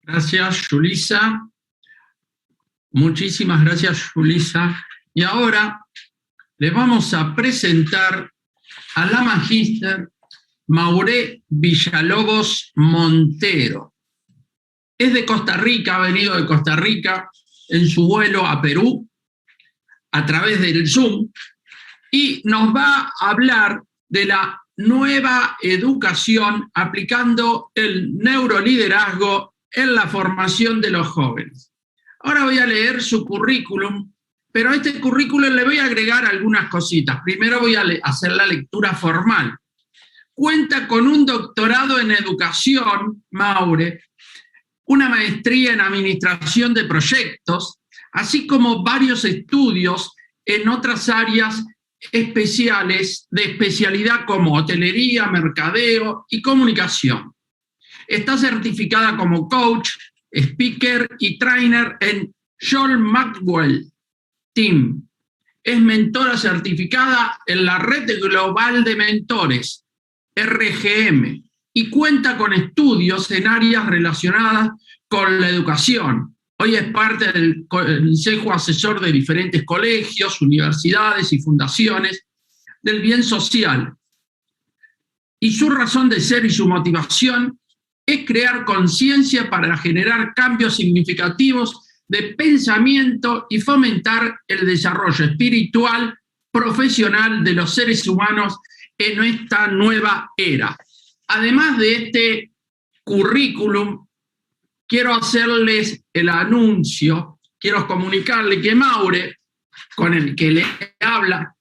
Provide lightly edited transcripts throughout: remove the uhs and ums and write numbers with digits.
Gracias, Yulisa. Muchísimas gracias, Yulisa. Y ahora les vamos a presentar a la magíster Mauré Villalobos Montero. Es de Costa Rica, ha venido de Costa Rica en su vuelo a Perú a través del Zoom y nos va a hablar de la nueva educación aplicando el neuroliderazgo en la formación de los jóvenes. Ahora voy a leer su currículum, pero a este currículum le voy a agregar algunas cositas. Primero voy a hacer la lectura formal. Cuenta con un doctorado en educación, Maure, una maestría en administración de proyectos, así como varios estudios en otras áreas especiales de especialidad como hotelería, mercadeo y comunicación. Está certificada como coach, speaker y trainer en John Maxwell Team. Es mentora certificada en la Red Global de Mentores, RGM, y cuenta con estudios en áreas relacionadas con la educación. Hoy es parte del Consejo Asesor de diferentes colegios, universidades y fundaciones del bien social. Y su razón de ser y su motivación es crear conciencia para generar cambios significativos de pensamiento y fomentar el desarrollo espiritual, profesional de los seres humanos en esta nueva era. Además de este currículum, quiero hacerles el anuncio, quiero comunicarle que Maure, con el que le habla,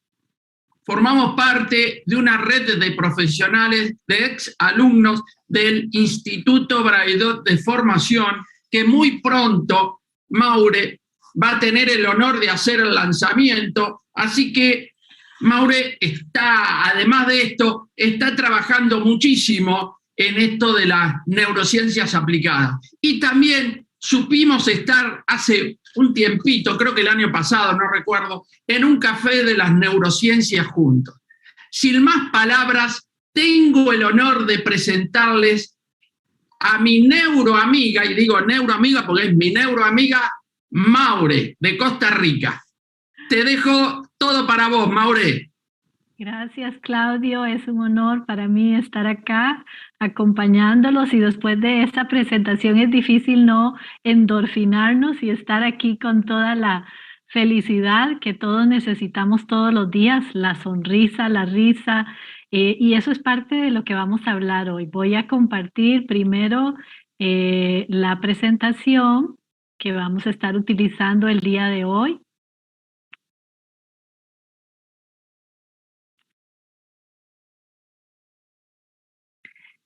formamos parte de una red de profesionales, de ex alumnos del Instituto Braidot de Formación, que muy pronto Maure va a tener el honor de hacer el lanzamiento. Así que Maure está, además de esto, está trabajando muchísimo en esto de las neurociencias aplicadas. Y también supimos estar hace un tiempito, creo que el año pasado, no recuerdo, en un café de las neurociencias juntos. Sin más palabras, tengo el honor de presentarles a mi neuroamiga, y digo neuroamiga porque es mi neuroamiga, Maure, de Costa Rica. Te dejo todo para vos, Maure. Gracias, Claudio. Es un honor para mí estar acá acompañándolos, y después de esta presentación es difícil no endorfinarnos y estar aquí con toda la felicidad que todos necesitamos todos los días, la sonrisa, la risa, y eso es parte de lo que vamos a hablar hoy. Voy a compartir primero la presentación que vamos a estar utilizando el día de hoy.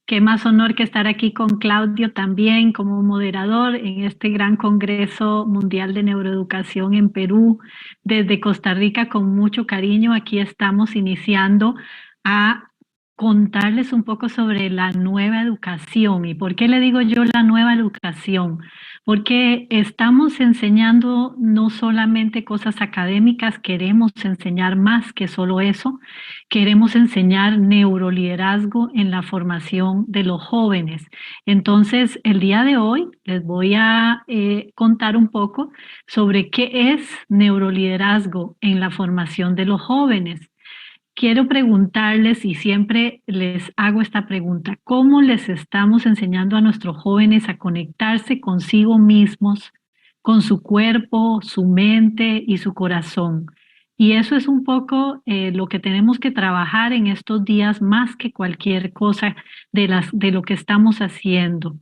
Qué más honor que estar aquí con Claudio también como moderador en este gran Congreso Mundial de Neuroeducación en Perú. Desde Costa Rica, con mucho cariño, aquí estamos iniciando a contarles un poco sobre la nueva educación. ¿Y por qué le digo yo la nueva educación? Porque estamos enseñando no solamente cosas académicas, queremos enseñar más que solo eso. Queremos enseñar neuroliderazgo en la formación de los jóvenes. Entonces, el día de hoy les voy a contar un poco sobre qué es neuroliderazgo en la formación de los jóvenes. Quiero preguntarles, y siempre les hago esta pregunta, ¿cómo les estamos enseñando a nuestros jóvenes a conectarse consigo mismos, con su cuerpo, su mente y su corazón? Y eso es un poco lo que tenemos que trabajar en estos días más que cualquier cosa de lo que estamos haciendo.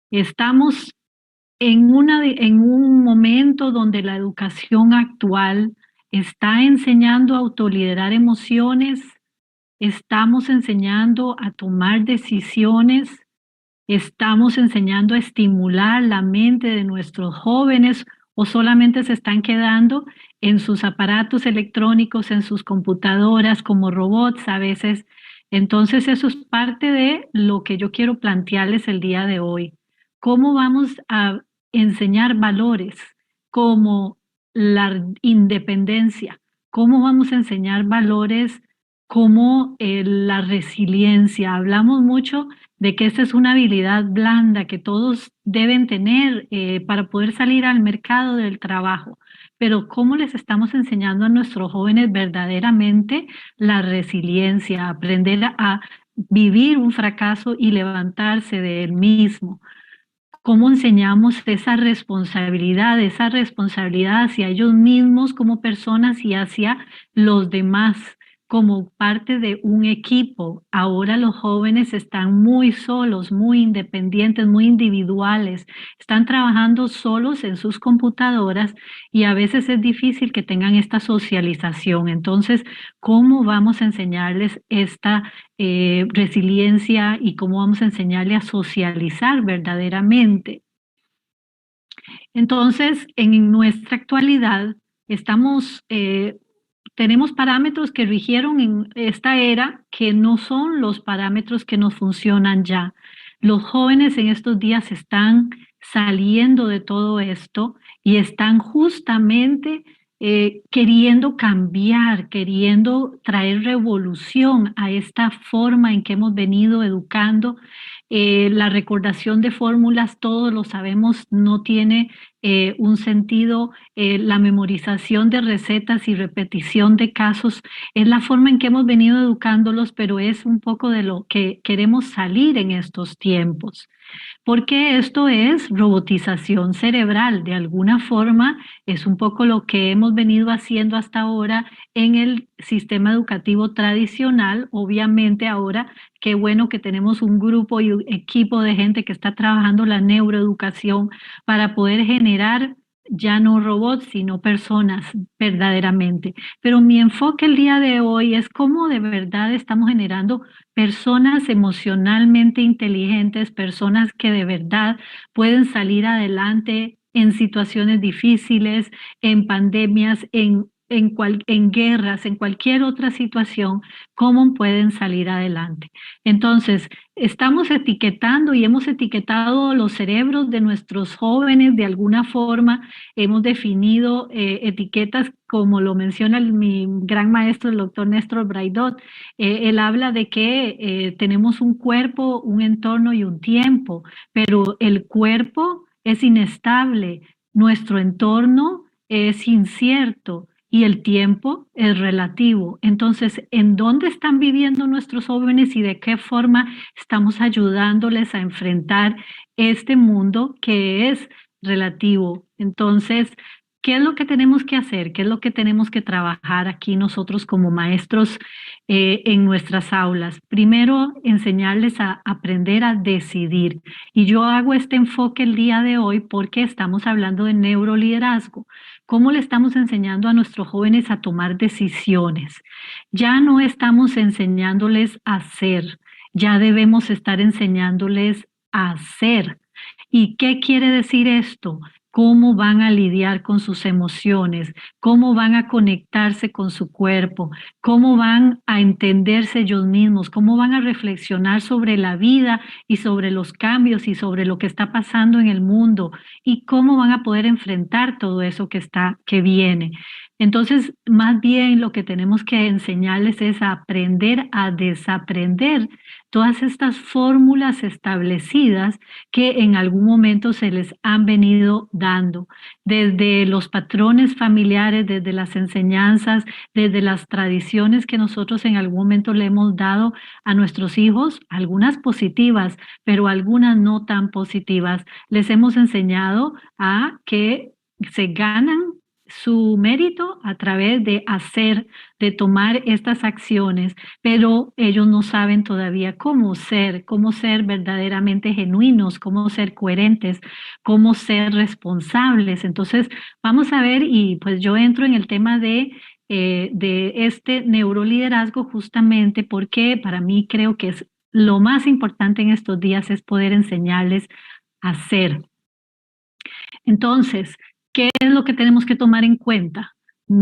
Estamos en un momento donde la educación actual está enseñando a autoliderar emociones, estamos enseñando a tomar decisiones, estamos enseñando a estimular la mente de nuestros jóvenes, o solamente se están quedando en sus aparatos electrónicos, en sus computadoras como robots a veces. Entonces eso es parte de lo que yo quiero plantearles el día de hoy. ¿Cómo vamos a enseñar valores como la independencia? ¿Cómo vamos a enseñar valores como la resiliencia. Hablamos mucho de que esta es una habilidad blanda que todos deben tener para poder salir al mercado del trabajo. Pero ¿cómo les estamos enseñando a nuestros jóvenes verdaderamente la resiliencia, aprender a vivir un fracaso y levantarse de él mismo? ¿Cómo enseñamos esa responsabilidad hacia ellos mismos como personas y hacia los demás como parte de un equipo? Ahora los jóvenes están muy solos, muy independientes, muy individuales, están trabajando solos en sus computadoras y a veces es difícil que tengan esta socialización. Entonces, ¿cómo vamos a enseñarles esta resiliencia y cómo vamos a enseñarle a socializar verdaderamente? Entonces, en nuestra actualidad, tenemos parámetros que rigieron en esta era que no son los parámetros que nos funcionan ya. Los jóvenes en estos días están saliendo de todo esto y están justamente queriendo cambiar, queriendo traer revolución a esta forma en que hemos venido educando. La recordación de fórmulas, todos lo sabemos, no tiene un sentido. La memorización de recetas y repetición de casos es la forma en que hemos venido educándolos, pero es un poco de lo que queremos salir en estos tiempos. Porque esto es robotización cerebral, de alguna forma es un poco lo que hemos venido haciendo hasta ahora en el sistema educativo tradicional. Obviamente ahora, qué bueno que tenemos un grupo y un equipo de gente que está trabajando la neuroeducación para poder generar ya no robots, sino personas verdaderamente. Pero mi enfoque el día de hoy es cómo de verdad estamos generando personas emocionalmente inteligentes, personas que de verdad pueden salir adelante en situaciones difíciles, en pandemias, en guerras, en cualquier otra situación, cómo pueden salir adelante. Entonces, estamos etiquetando y hemos etiquetado los cerebros de nuestros jóvenes de alguna forma, hemos definido etiquetas como lo menciona mi gran maestro, el doctor Néstor Braidot. Él habla de que tenemos un cuerpo, un entorno y un tiempo, pero el cuerpo es inestable, nuestro entorno es incierto y el tiempo es relativo. Entonces, ¿en dónde están viviendo nuestros jóvenes y de qué forma estamos ayudándoles a enfrentar este mundo que es relativo? Entonces, ¿qué es lo que tenemos que hacer? ¿Qué es lo que tenemos que trabajar aquí nosotros como maestros en nuestras aulas? Primero, enseñarles a aprender a decidir. Y yo hago este enfoque el día de hoy porque estamos hablando de neuroliderazgo. ¿Cómo le estamos enseñando a nuestros jóvenes a tomar decisiones? Ya no estamos enseñándoles a ser, ya debemos estar enseñándoles a hacer. ¿Y qué quiere decir esto? Cómo van a lidiar con sus emociones, cómo van a conectarse con su cuerpo, cómo van a entenderse ellos mismos, cómo van a reflexionar sobre la vida y sobre los cambios y sobre lo que está pasando en el mundo y cómo van a poder enfrentar todo eso que viene. Entonces, más bien lo que tenemos que enseñarles es a aprender a desaprender todas estas fórmulas establecidas que en algún momento se les han venido dando, desde los patrones familiares, desde las enseñanzas, desde las tradiciones que nosotros en algún momento le hemos dado a nuestros hijos, algunas positivas, pero algunas no tan positivas. Les hemos enseñado a que se ganan su mérito a través de hacer, de tomar estas acciones, pero ellos no saben todavía cómo ser verdaderamente genuinos, cómo ser coherentes, cómo ser responsables. Entonces, vamos a ver, y pues yo entro en el tema de este neuroliderazgo justamente porque para mí creo que es lo más importante en estos días es poder enseñarles a ser. Entonces, ¿qué es lo que tenemos que tomar en cuenta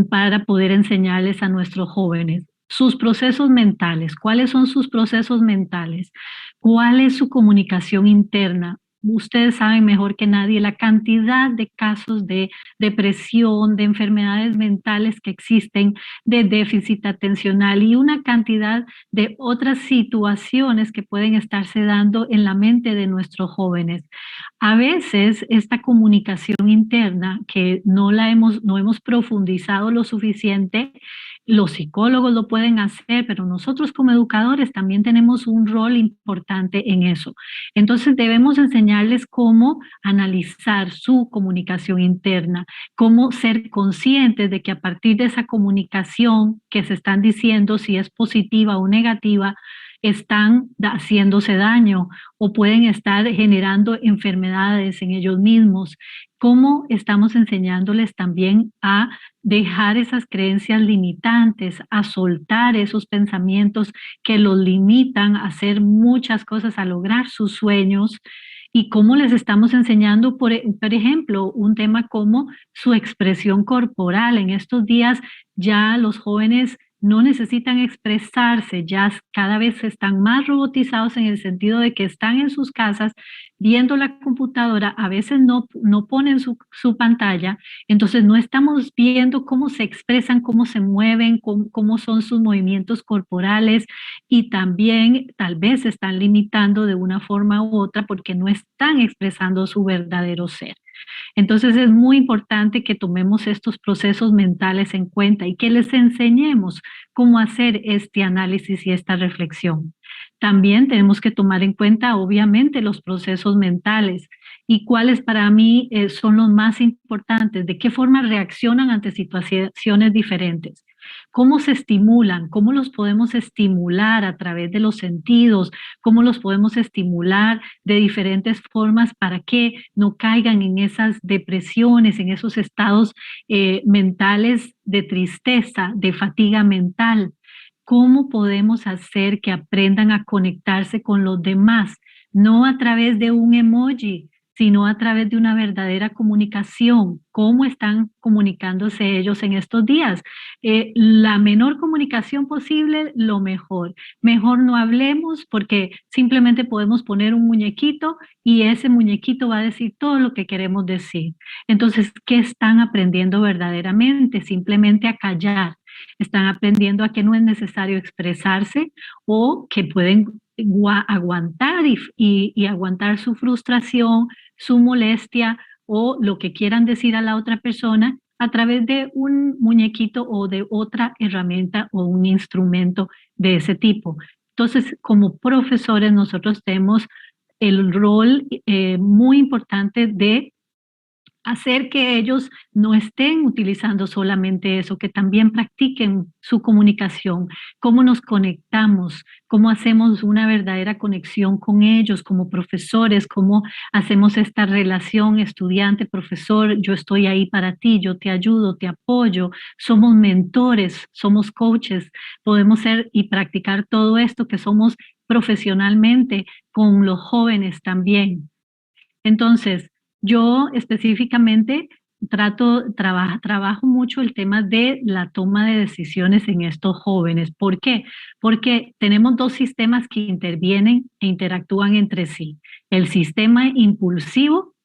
para poder enseñarles a nuestros jóvenes? Sus procesos mentales. ¿Cuáles son sus procesos mentales? ¿Cuál es su comunicación interna? ustedes saben mejor que nadie la cantidad de casos de depresión, de enfermedades mentales que existen, de déficit atencional y una cantidad de otras situaciones que pueden estarse dando en la mente de nuestros jóvenes. A veces esta comunicación interna que no hemos profundizado lo suficiente, los psicólogos lo pueden hacer, pero nosotros como educadores también tenemos un rol importante en eso. Entonces debemos enseñarles cómo analizar su comunicación interna, cómo ser conscientes de que a partir de esa comunicación que se están diciendo, si es positiva o negativa, están haciéndose daño o pueden estar generando enfermedades en ellos mismos. ¿Cómo estamos enseñándoles también a dejar esas creencias limitantes, a soltar esos pensamientos que los limitan a hacer muchas cosas, a lograr sus sueños? Y cómo les estamos enseñando, por ejemplo, un tema como su expresión corporal. En estos días ya los jóvenes no necesitan expresarse, ya cada vez están más robotizados en el sentido de que están en sus casas viendo la computadora, a veces no ponen su pantalla, entonces no estamos viendo cómo se expresan, cómo se mueven, cómo son sus movimientos corporales y también tal vez se están limitando de una forma u otra porque no están expresando su verdadero ser. Entonces es muy importante que tomemos estos procesos mentales en cuenta y que les enseñemos cómo hacer este análisis y esta reflexión. También tenemos que tomar en cuenta, obviamente, los procesos mentales y cuáles para mí son los más importantes, de qué forma reaccionan ante situaciones diferentes. ¿Cómo se estimulan? ¿Cómo los podemos estimular a través de los sentidos? ¿Cómo los podemos estimular de diferentes formas para que no caigan en esas depresiones, en esos estados mentales de tristeza, de fatiga mental? ¿Cómo podemos hacer que aprendan a conectarse con los demás? No a través de un emoji, sino a través de una verdadera comunicación. ¿Cómo están comunicándose ellos en estos días? La menor comunicación posible, lo mejor. Mejor no hablemos porque simplemente podemos poner un muñequito y ese muñequito va a decir todo lo que queremos decir. Entonces, ¿qué están aprendiendo verdaderamente? Simplemente a callar. Están aprendiendo a que no es necesario expresarse o que pueden aguantar y aguantar su frustración, su molestia o lo que quieran decir a la otra persona a través de un muñequito o de otra herramienta o un instrumento de ese tipo. Entonces, como profesores, nosotros tenemos el rol muy importante de hacer que ellos no estén utilizando solamente eso, que también practiquen su comunicación, cómo nos conectamos, cómo hacemos una verdadera conexión con ellos como profesores, cómo hacemos esta relación estudiante-profesor, yo estoy ahí para ti, yo te ayudo, te apoyo, somos mentores, somos coaches, podemos ser y practicar todo esto que somos profesionalmente con los jóvenes también. Entonces, yo específicamente trabajo mucho el tema de la toma de decisiones en estos jóvenes. ¿Por qué? Porque tenemos dos sistemas que intervienen e interactúan entre sí. El sistema impulsivo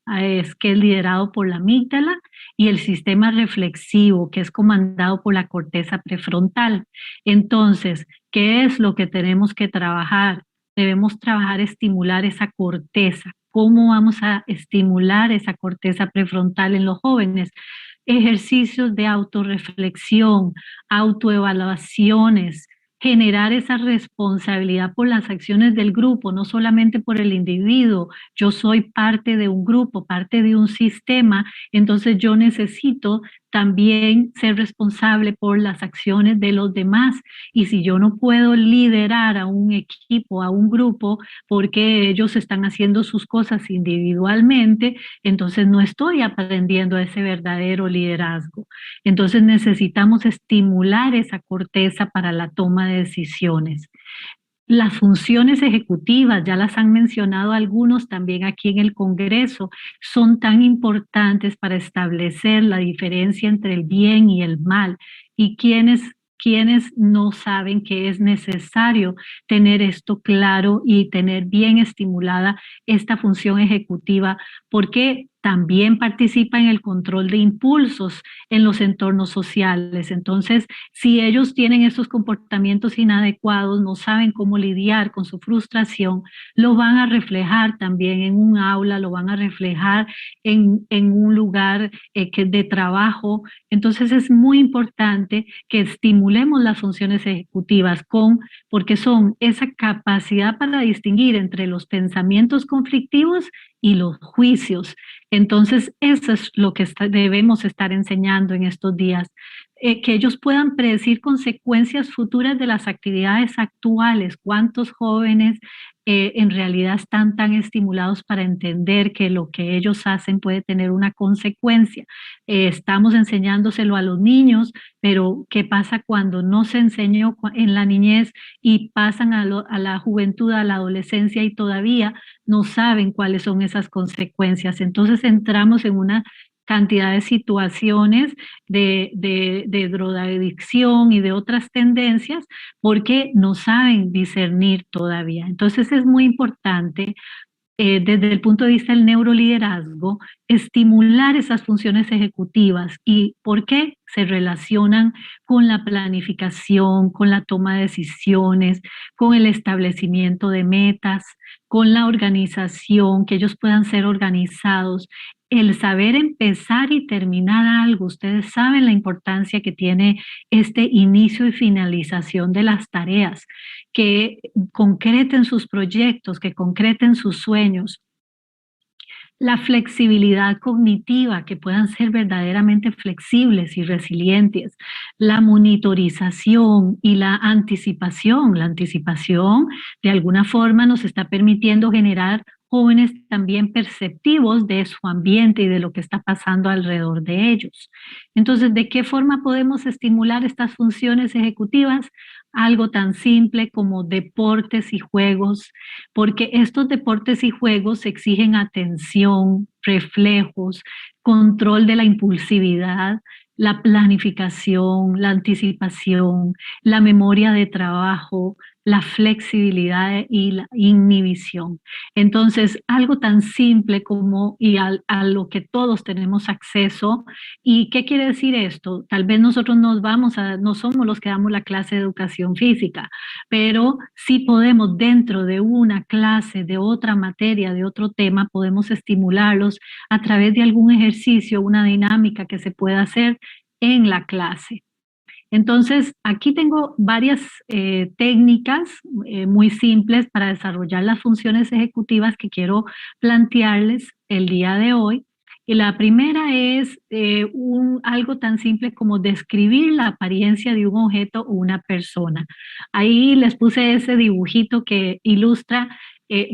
que es liderado por la amígdala y el sistema reflexivo que es comandado por la corteza prefrontal. Entonces, ¿qué es lo que tenemos que trabajar? Debemos trabajar, estimular esa corteza. ¿Cómo vamos a estimular esa corteza prefrontal en los jóvenes? Ejercicios de autorreflexión, autoevaluaciones, generar esa responsabilidad por las acciones del grupo, no solamente por el individuo. Yo soy parte de un grupo, parte de un sistema, entonces yo necesito también ser responsable por las acciones de los demás. Y si yo no puedo liderar a un equipo, a un grupo, porque ellos están haciendo sus cosas individualmente, entonces no estoy aprendiendo ese verdadero liderazgo. Entonces necesitamos estimular esa corteza para la toma de decisiones. Las funciones ejecutivas, ya las han mencionado algunos también aquí en el Congreso, son tan importantes para establecer la diferencia entre el bien y el mal y quiénes quienes no saben que es necesario tener esto claro y tener bien estimulada esta función ejecutiva, porque también participa en el control de impulsos en los entornos sociales. Entonces, si ellos tienen esos comportamientos inadecuados, no saben cómo lidiar con su frustración, lo van a reflejar también en un aula, lo van a reflejar en un lugar de trabajo. Entonces, es muy importante que estimulemos las funciones ejecutivas porque son esa capacidad para distinguir entre los pensamientos conflictivos y los juicios. Entonces, eso es lo que debemos estar enseñando en estos días, que ellos puedan predecir consecuencias futuras de las actividades actuales. ¿Cuántos jóvenes en realidad están tan estimulados para entender que lo que ellos hacen puede tener una consecuencia? Estamos enseñándoselo a los niños, pero ¿qué pasa cuando no se enseñó en la niñez y pasan a la juventud, a la adolescencia y todavía no saben cuáles son esas consecuencias? Entonces entramos en una cantidad de situaciones de drogadicción y de otras tendencias porque no saben discernir todavía. Entonces es muy importante desde el punto de vista del neuroliderazgo, estimular esas funciones ejecutivas. ¿Y por qué? Se relacionan con la planificación, con la toma de decisiones, con el establecimiento de metas, con la organización, que ellos puedan ser organizados. El saber empezar y terminar algo, ustedes saben la importancia que tiene este inicio y finalización de las tareas, que concreten sus proyectos, que concreten sus sueños. La flexibilidad cognitiva, que puedan ser verdaderamente flexibles y resilientes. La monitorización y la anticipación. La anticipación de alguna forma nos está permitiendo generar jóvenes también perceptivos de su ambiente y de lo que está pasando alrededor de ellos. Entonces, ¿de qué forma podemos estimular estas funciones ejecutivas? Algo tan simple como deportes y juegos, porque estos deportes y juegos exigen atención, reflejos, control de la impulsividad, la planificación, la anticipación, la memoria de trabajo, la flexibilidad y la inhibición. Entonces, algo tan simple como a lo que todos tenemos acceso. ¿Y qué quiere decir esto? Tal vez nosotros no somos los que damos la clase de educación física, pero sí podemos dentro de una clase, de otra materia, de otro tema, podemos estimularlos a través de algún ejercicio, una dinámica que se pueda hacer en la clase. Entonces, aquí tengo varias técnicas muy simples para desarrollar las funciones ejecutivas que quiero plantearles el día de hoy. Y la primera es algo tan simple como describir la apariencia de un objeto o una persona. Ahí les puse ese dibujito que ilustra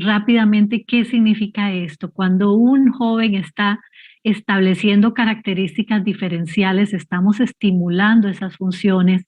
rápidamente qué significa esto. Cuando un joven está estableciendo características diferenciales, estamos estimulando esas funciones,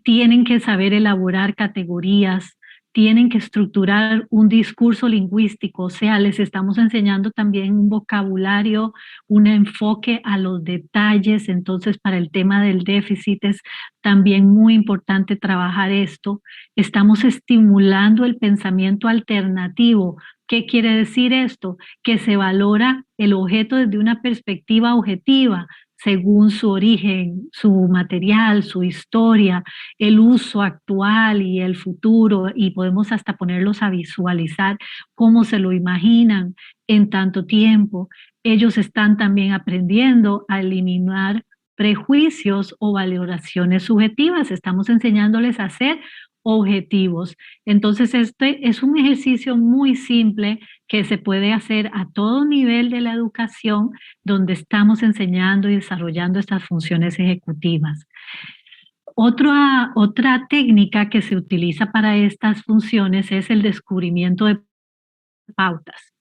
tienen que saber elaborar categorías, tienen que estructurar un discurso lingüístico, o sea, les estamos enseñando también un vocabulario, un enfoque a los detalles. Entonces, para el tema del déficit es también muy importante trabajar esto. Estamos estimulando el pensamiento alternativo. ¿Qué quiere decir esto? Que se valora el objeto desde una perspectiva objetiva, según su origen, su material, su historia, el uso actual y el futuro, y podemos hasta ponerlos a visualizar cómo se lo imaginan en tanto tiempo. Ellos están también aprendiendo a eliminar prejuicios o valoraciones subjetivas. Estamos enseñándoles a ser objetivos. Entonces, este es un ejercicio muy simple que se puede hacer a todo nivel de la educación, donde estamos enseñando y desarrollando estas funciones ejecutivas. Otra técnica que se utiliza para estas funciones es el descubrimiento de pautas.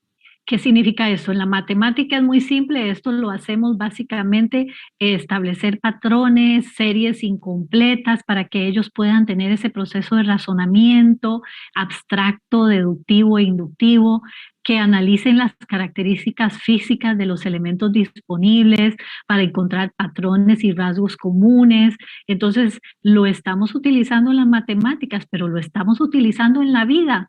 ¿Qué significa eso? En la matemática es muy simple, esto lo hacemos básicamente establecer patrones, series incompletas para que ellos puedan tener ese proceso de razonamiento abstracto, deductivo e inductivo. que analicen las características físicas de los elementos disponibles para encontrar patrones y rasgos comunes. Entonces, lo estamos utilizando en las matemáticas, pero lo estamos utilizando en la vida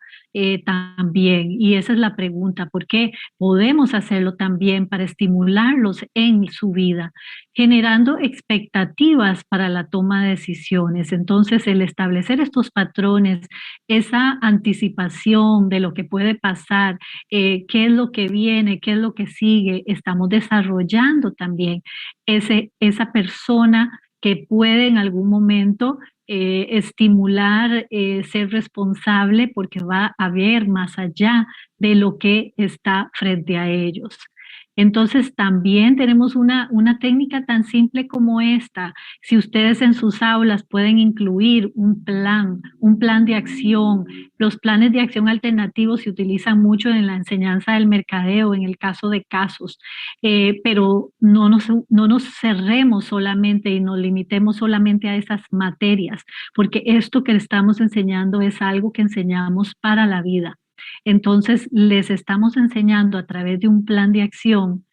también. Y esa es la pregunta, ¿por qué podemos hacerlo también para estimularlos en su vida, generando expectativas para la toma de decisiones? Entonces, el establecer estos patrones, esa anticipación de lo que puede pasar, qué es lo que viene, qué es lo que sigue, estamos desarrollando también esa persona que puede en algún momento estimular, ser responsable, porque va a ver más allá de lo que está frente a ellos. Entonces también tenemos una técnica tan simple como esta. Si ustedes en sus aulas pueden incluir un plan de acción. Los planes de acción alternativos se utilizan mucho en la enseñanza del mercadeo, en el caso de casos, pero no nos cerremos solamente y nos limitemos solamente a esas materias, porque esto que estamos enseñando es algo que enseñamos para la vida. Entonces, les estamos enseñando a través de un plan de acción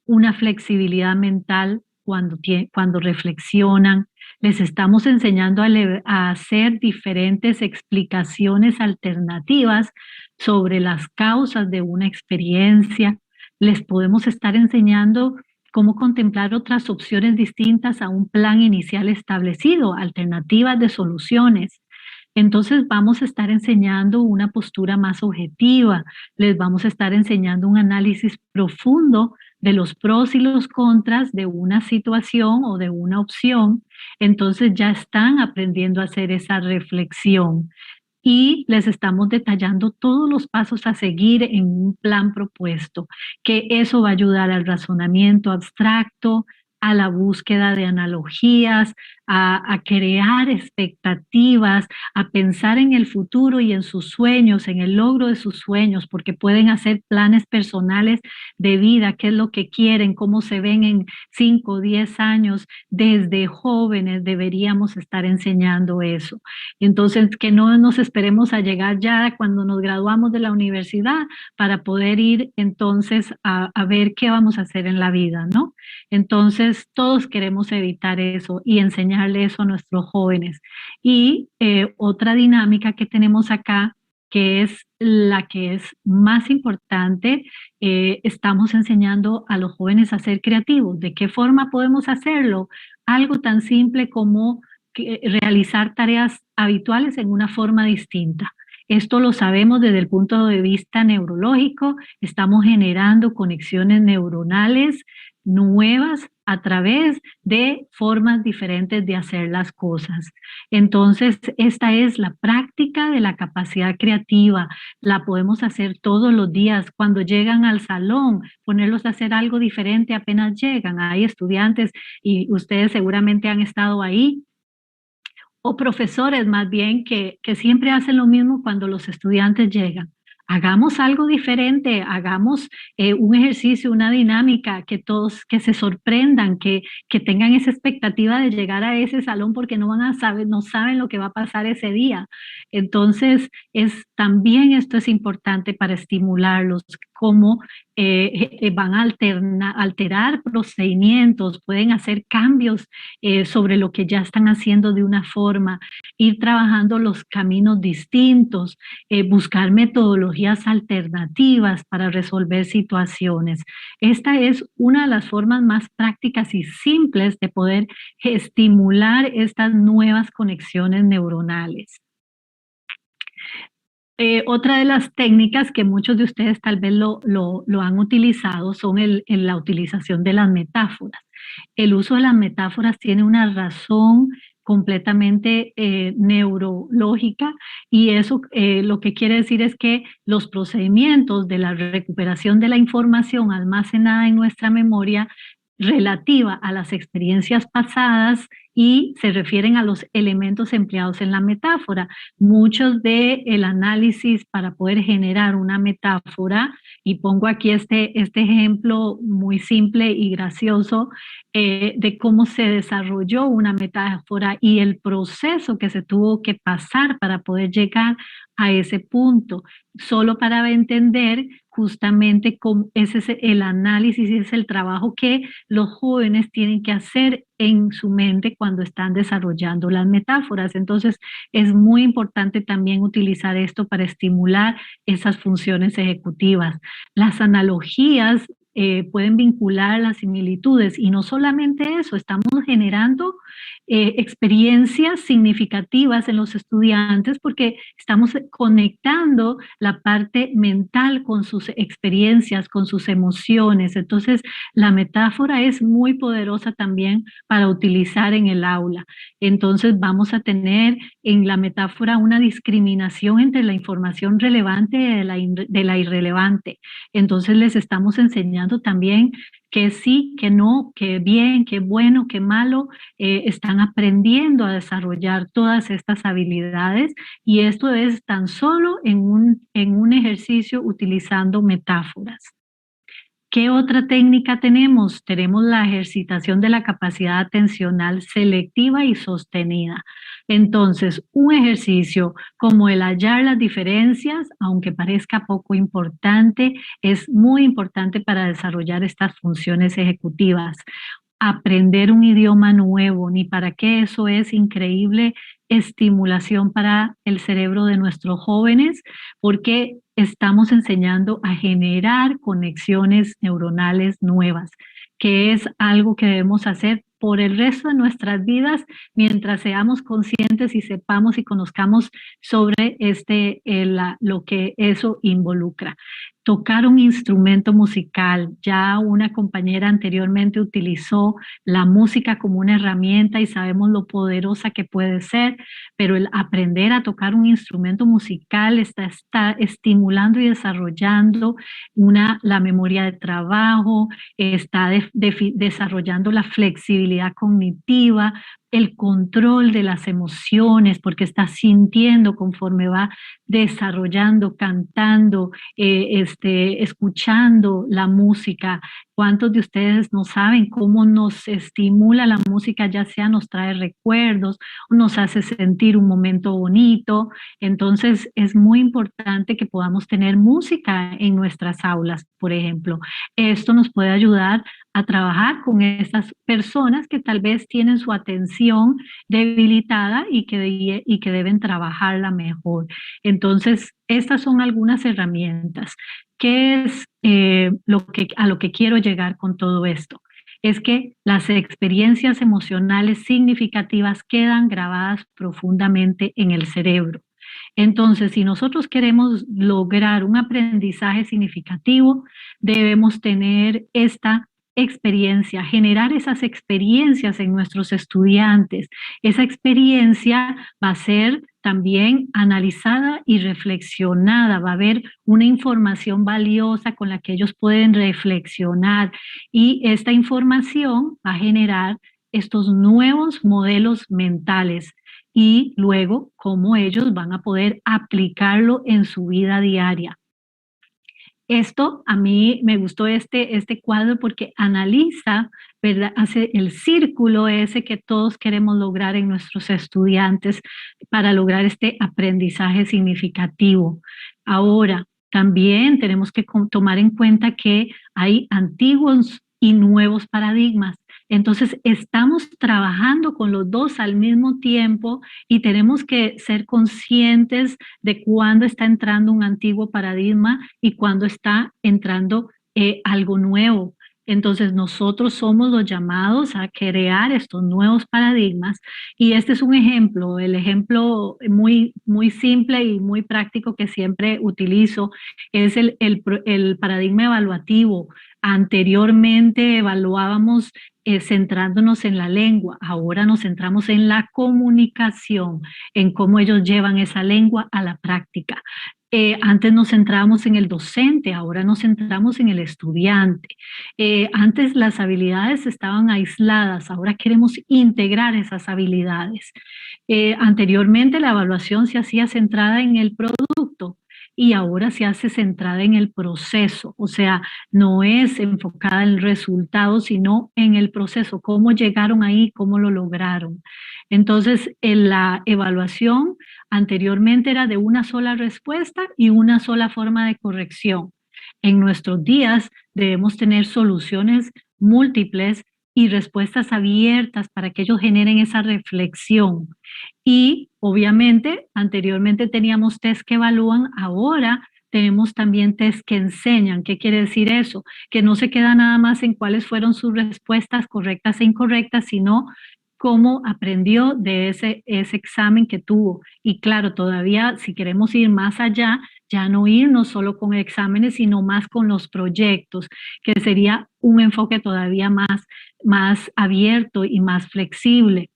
una flexibilidad mental cuando reflexionan. Les estamos enseñando a hacer diferentes explicaciones alternativas sobre las causas de una experiencia. Les podemos estar enseñando cómo contemplar otras opciones distintas a un plan inicial establecido, alternativas de soluciones. Entonces vamos a estar enseñando una postura más objetiva, les vamos a estar enseñando un análisis profundo de los pros y los contras de una situación o de una opción. Entonces ya están aprendiendo a hacer esa reflexión y les estamos detallando todos los pasos a seguir en un plan propuesto, que eso va a ayudar al razonamiento abstracto, a la búsqueda de analogías, a crear expectativas, a pensar en el futuro y en sus sueños, en el logro de sus sueños, porque pueden hacer planes personales de vida, qué es lo que quieren, cómo se ven en 5 o 10 años. Desde jóvenes deberíamos estar enseñando eso. Entonces, que no nos esperemos a llegar ya cuando nos graduamos de la universidad para poder ir entonces a ver qué vamos a hacer en la vida, ¿no? Entonces, todos queremos evitar eso y enseñarle eso a nuestros jóvenes. Y otra dinámica que tenemos acá, que es la que es más importante, estamos enseñando a los jóvenes a ser creativos. ¿De qué forma podemos hacerlo? Algo tan simple como realizar tareas habituales en una forma distinta. Esto lo sabemos desde el punto de vista neurológico, estamos generando conexiones neuronales nuevas a través de formas diferentes de hacer las cosas. Entonces, esta es la práctica de la capacidad creativa. La podemos hacer todos los días. Cuando llegan al salón, ponerlos a hacer algo diferente apenas llegan. Hay estudiantes y ustedes seguramente han estado ahí, o profesores más bien que siempre hacen lo mismo cuando los estudiantes llegan. Hagamos algo diferente, hagamos un ejercicio, una dinámica, que todos que se sorprendan, que tengan esa expectativa de llegar a ese salón porque no van a saber, no saben lo que va a pasar ese día. Entonces, también esto es importante para estimularlos, cómo van a alterar procedimientos, pueden hacer cambios sobre lo que ya están haciendo de una forma, ir trabajando los caminos distintos, buscar metodologías alternativas para resolver situaciones. Esta es una de las formas más prácticas y simples de poder estimular estas nuevas conexiones neuronales. Otra de las técnicas que muchos de ustedes tal vez lo han utilizado son la utilización de las metáforas. El uso de las metáforas tiene una razón completamente neurológica, y eso lo que quiere decir es que los procedimientos de la recuperación de la información almacenada en nuestra memoria relativa a las experiencias pasadas y se refieren a los elementos empleados en la metáfora. Muchos del análisis para poder generar una metáfora, y pongo aquí este ejemplo muy simple y gracioso de cómo se desarrolló una metáfora y el proceso que se tuvo que pasar para poder llegar a ese punto, solo para entender justamente cómo ese es el análisis y es el trabajo que los jóvenes tienen que hacer en su mente cuando están desarrollando las metáforas. Entonces, es muy importante también utilizar esto para estimular esas funciones ejecutivas. Las analogías pueden vincular las similitudes y no solamente eso, estamos generando experiencias significativas en los estudiantes porque estamos conectando la parte mental con sus experiencias, con sus emociones. Entonces, la metáfora es muy poderosa también para utilizar en el aula. Entonces, vamos a tener en la metáfora una discriminación entre la información relevante de la irrelevante. Entonces, les estamos enseñando también que sí, que no, que bien, que bueno, que malo, están aprendiendo a desarrollar todas estas habilidades y esto es tan solo en un ejercicio utilizando metáforas. ¿Qué otra técnica tenemos? Tenemos la ejercitación de la capacidad atencional selectiva y sostenida. Entonces, un ejercicio como el hallar las diferencias, aunque parezca poco importante, es muy importante para desarrollar estas funciones ejecutivas. Aprender un idioma nuevo, ni para qué, eso es increíble estimulación para el cerebro de nuestros jóvenes, porque estamos enseñando a generar conexiones neuronales nuevas, que es algo que debemos hacer por el resto de nuestras vidas mientras seamos conscientes y sepamos y conozcamos sobre lo que eso involucra. Tocar un instrumento musical. Ya una compañera anteriormente utilizó la música como una herramienta y sabemos lo poderosa que puede ser, pero el aprender a tocar un instrumento musical está estimulando y desarrollando la memoria de trabajo, está desarrollando la flexibilidad cognitiva, el control de las emociones, porque está sintiendo conforme va desarrollando, cantando, escuchando la música. ¿Cuántos de ustedes no saben cómo nos estimula la música? Ya sea nos trae recuerdos, nos hace sentir un momento bonito. Entonces es muy importante que podamos tener música en nuestras aulas, por ejemplo. Esto nos puede ayudar a trabajar con esas personas que tal vez tienen su atención debilitada y que deben trabajarla mejor. Entonces, estas son algunas herramientas. ¿Qué es a lo que quiero llegar con todo esto? Es que las experiencias emocionales significativas quedan grabadas profundamente en el cerebro. Entonces, si nosotros queremos lograr un aprendizaje significativo, debemos tener esta experiencia, generar esas experiencias en nuestros estudiantes. Esa experiencia va a ser también analizada y reflexionada, va a haber una información valiosa con la que ellos pueden reflexionar y esta información va a generar estos nuevos modelos mentales y luego cómo ellos van a poder aplicarlo en su vida diaria. Esto a mí me gustó este cuadro porque analiza, ¿verdad? Hace el círculo ese que todos queremos lograr en nuestros estudiantes para lograr este aprendizaje significativo. Ahora, también tenemos que tomar en cuenta que hay antiguos y nuevos paradigmas. Entonces, estamos trabajando con los dos al mismo tiempo y tenemos que ser conscientes de cuándo está entrando un antiguo paradigma y cuándo está entrando algo nuevo. Entonces, nosotros somos los llamados a crear estos nuevos paradigmas y este es un ejemplo, el ejemplo muy, muy simple y muy práctico que siempre utilizo es el paradigma evaluativo. Anteriormente evaluábamos centrándonos en la lengua, ahora nos centramos en la comunicación, en cómo ellos llevan esa lengua a la práctica. Antes nos centrábamos en el docente, ahora nos centramos en el estudiante. Antes las habilidades estaban aisladas, ahora queremos integrar esas habilidades. Anteriormente la evaluación se hacía centrada en el producto. y ahora se hace centrada en el proceso, o sea, no es enfocada en el resultado, sino en el proceso, cómo llegaron ahí, cómo lo lograron. Entonces, en la evaluación anteriormente era de una sola respuesta y una sola forma de corrección. En nuestros días debemos tener soluciones múltiples y respuestas abiertas para que ellos generen esa reflexión. Y obviamente, anteriormente teníamos test que evalúan, ahora tenemos también test que enseñan. ¿Qué quiere decir eso? Que no se queda nada más en cuáles fueron sus respuestas correctas e incorrectas, sino cómo aprendió de ese examen que tuvo. Y claro, todavía si queremos ir más allá, ya no irnos solo con exámenes, sino más con los proyectos, que sería un enfoque todavía más abierto y más flexible.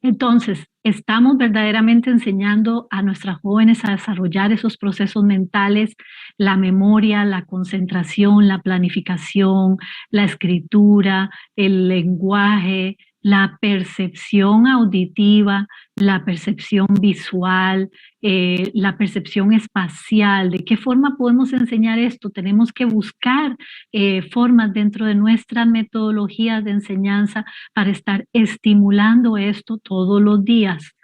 Entonces, estamos verdaderamente enseñando a nuestras jóvenes a desarrollar esos procesos mentales, la memoria, la concentración, la planificación, la escritura, el lenguaje, la percepción auditiva, la percepción visual, la percepción espacial. ¿De qué forma podemos enseñar esto? Tenemos que buscar formas dentro de nuestras metodologías de enseñanza para estar estimulando esto todos los días.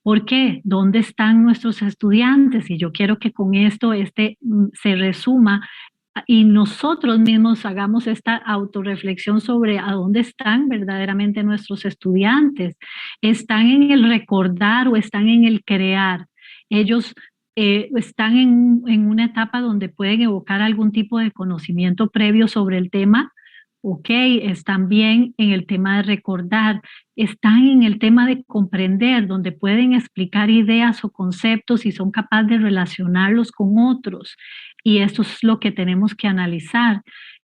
¿Por qué? ¿Dónde están nuestros estudiantes? Y yo quiero que con esto se resuma y nosotros mismos hagamos esta autorreflexión sobre a dónde están verdaderamente nuestros estudiantes. ¿Están en el recordar o están en el crear? Ellos están en una etapa donde pueden evocar algún tipo de conocimiento previo sobre el tema. Ok, están bien en el tema de recordar, están en el tema de comprender, donde pueden explicar ideas o conceptos y son capaces de relacionarlos con otros. Y eso es lo que tenemos que analizar.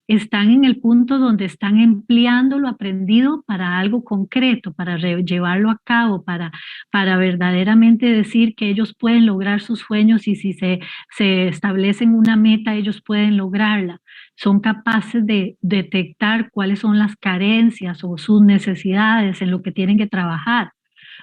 Están en el punto donde están empleando lo aprendido para algo concreto, para llevarlo a cabo, para verdaderamente decir que ellos pueden lograr sus sueños y si se establecen una meta, ellos pueden lograrla. Son capaces de detectar cuáles son las carencias o sus necesidades en lo que tienen que trabajar.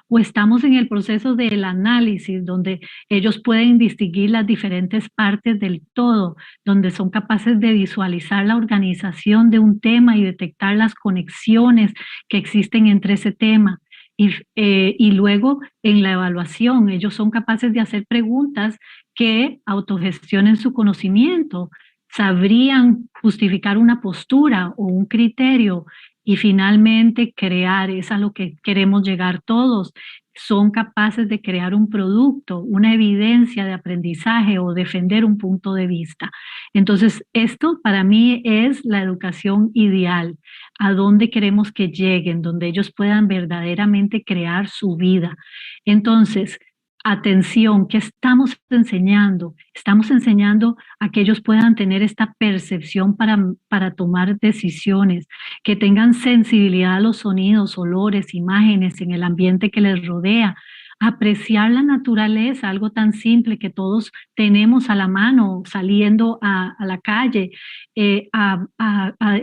O estamos en el proceso del análisis, donde ellos pueden distinguir las diferentes partes del todo, donde son capaces de visualizar la organización de un tema y detectar las conexiones que existen entre ese tema. Y luego en la evaluación, ellos son capaces de hacer preguntas que autogestionen su conocimiento, sabrían justificar una postura o un criterio y finalmente crear, es a lo que queremos llegar todos. Son capaces de crear un producto, una evidencia de aprendizaje o defender un punto de vista. Entonces, esto para mí es la educación ideal, a donde queremos que lleguen, donde ellos puedan verdaderamente crear su vida. Entonces, atención, ¿qué estamos enseñando? Estamos enseñando a que ellos puedan tener esta percepción para tomar decisiones, que tengan sensibilidad a los sonidos, olores, imágenes en el ambiente que les rodea, apreciar la naturaleza, algo tan simple que todos tenemos a la mano saliendo a la calle.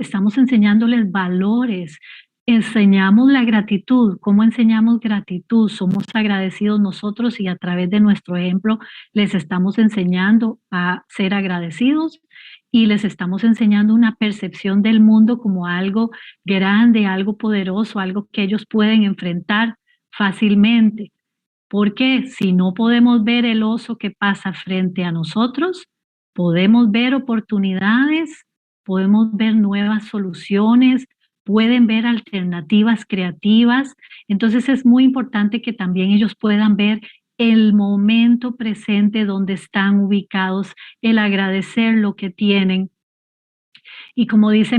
Estamos enseñándoles valores. Enseñamos la gratitud. ¿Cómo enseñamos gratitud? Somos agradecidos nosotros y a través de nuestro ejemplo les estamos enseñando a ser agradecidos y les estamos enseñando una percepción del mundo como algo grande, algo poderoso, algo que ellos pueden enfrentar fácilmente. Porque si no podemos ver el oso que pasa frente a nosotros, podemos ver oportunidades, podemos ver nuevas soluciones, pueden ver alternativas creativas. Entonces es muy importante que también ellos puedan ver el momento presente donde están ubicados, el agradecer lo que tienen. Y como dice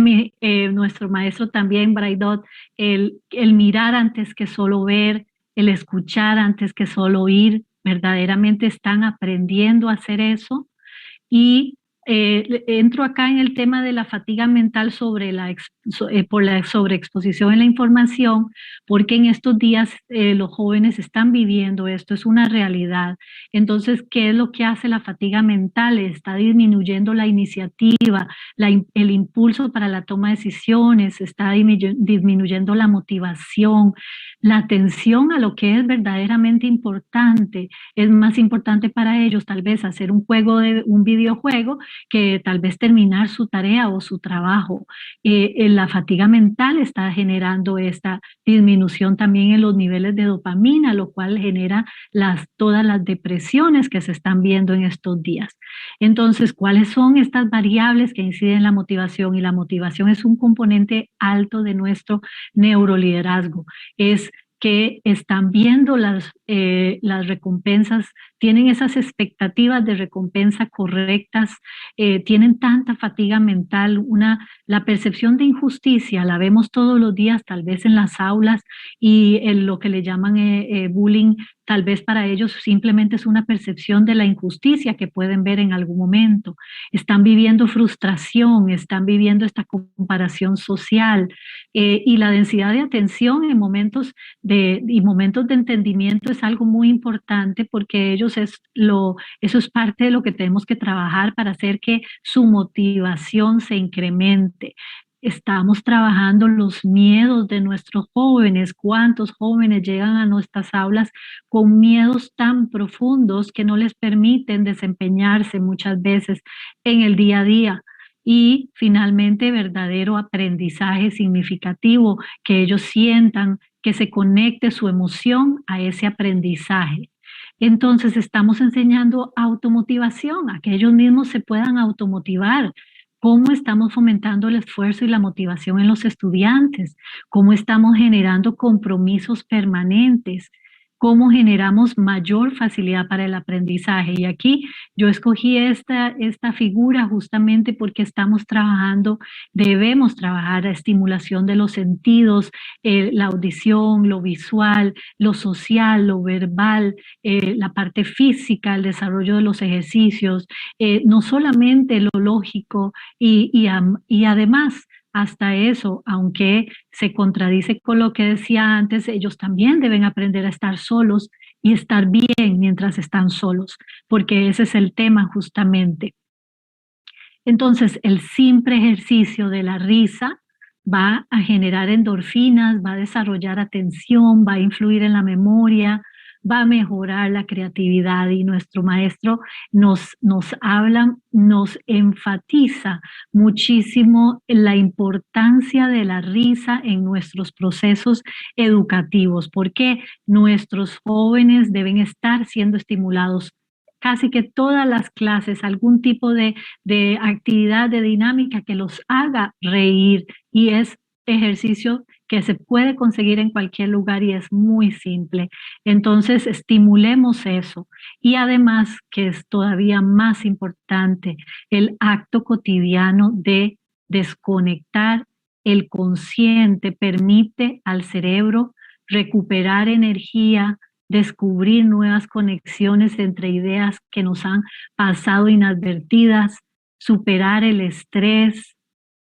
nuestro maestro también, Braidot, el mirar antes que solo ver, el escuchar antes que solo oír, verdaderamente están aprendiendo a hacer eso. Y Entro acá en el tema de la fatiga mental por la sobreexposición en la información, porque en estos días los jóvenes están viviendo esto, es una realidad. Entonces, ¿qué es lo que hace la fatiga mental? Está disminuyendo la iniciativa, el impulso para la toma de decisiones, está disminuyendo la motivación, la atención a lo que es verdaderamente importante. Es más importante para ellos tal vez hacer un videojuego que tal vez terminar su tarea o su trabajo. La fatiga mental está generando esta disminución también en los niveles de dopamina, lo cual genera todas las depresiones que se están viendo en estos días. Entonces, ¿cuáles son estas variables que inciden en la motivación? Y la motivación es un componente alto de nuestro neuroliderazgo. Es que están viendo las recompensas, tienen esas expectativas de recompensa correctas, tienen tanta fatiga mental, la percepción de injusticia la vemos todos los días, tal vez en las aulas, y lo que le llaman bullying, tal vez para ellos simplemente es una percepción de la injusticia que pueden ver en algún momento. Están viviendo frustración, están viviendo esta comparación social, y la densidad de atención en momentos momentos de entendimiento es algo muy importante, porque eso es parte de lo que tenemos que trabajar para hacer que su motivación se incremente. Estamos trabajando los miedos de nuestros jóvenes. ¿Cuántos jóvenes llegan a nuestras aulas con miedos tan profundos que no les permiten desempeñarse muchas veces en el día a día? Y finalmente, verdadero aprendizaje significativo, que ellos sientan, que se conecte su emoción a ese aprendizaje. Entonces estamos enseñando automotivación, a que ellos mismos se puedan automotivar. ¿Cómo estamos fomentando el esfuerzo y la motivación en los estudiantes? ¿Cómo estamos generando compromisos permanentes? ¿Cómo generamos mayor facilidad para el aprendizaje? Y aquí yo escogí esta figura justamente porque debemos trabajar la estimulación de los sentidos, la audición, lo visual, lo social, lo verbal, la parte física, el desarrollo de los ejercicios, no solamente lo lógico y además hasta eso, aunque se contradice con lo que decía antes, ellos también deben aprender a estar solos y estar bien mientras están solos, porque ese es el tema justamente. Entonces, el simple ejercicio de la risa va a generar endorfinas, va a desarrollar atención, va a influir en la memoria, va a mejorar la creatividad, y nuestro maestro nos habla, nos enfatiza muchísimo la importancia de la risa en nuestros procesos educativos, porque nuestros jóvenes deben estar siendo estimulados casi que todas las clases, algún tipo de actividad, de dinámica que los haga reír, y es ejercicio que se puede conseguir en cualquier lugar y es muy simple. Entonces, estimulemos eso. Y además, que es todavía más importante, el acto cotidiano de desconectar. El consciente permite al cerebro recuperar energía, descubrir nuevas conexiones entre ideas que nos han pasado inadvertidas, superar el estrés,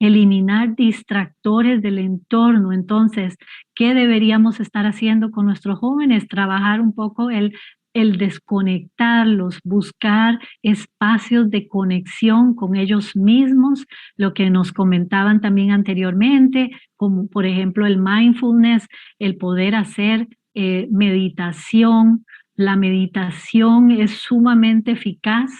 eliminar distractores del entorno. Entonces, ¿qué deberíamos estar haciendo con nuestros jóvenes? Trabajar un poco el desconectarlos, buscar espacios de conexión con ellos mismos, lo que nos comentaban también anteriormente, como por ejemplo el mindfulness, el poder hacer meditación. La meditación es sumamente eficaz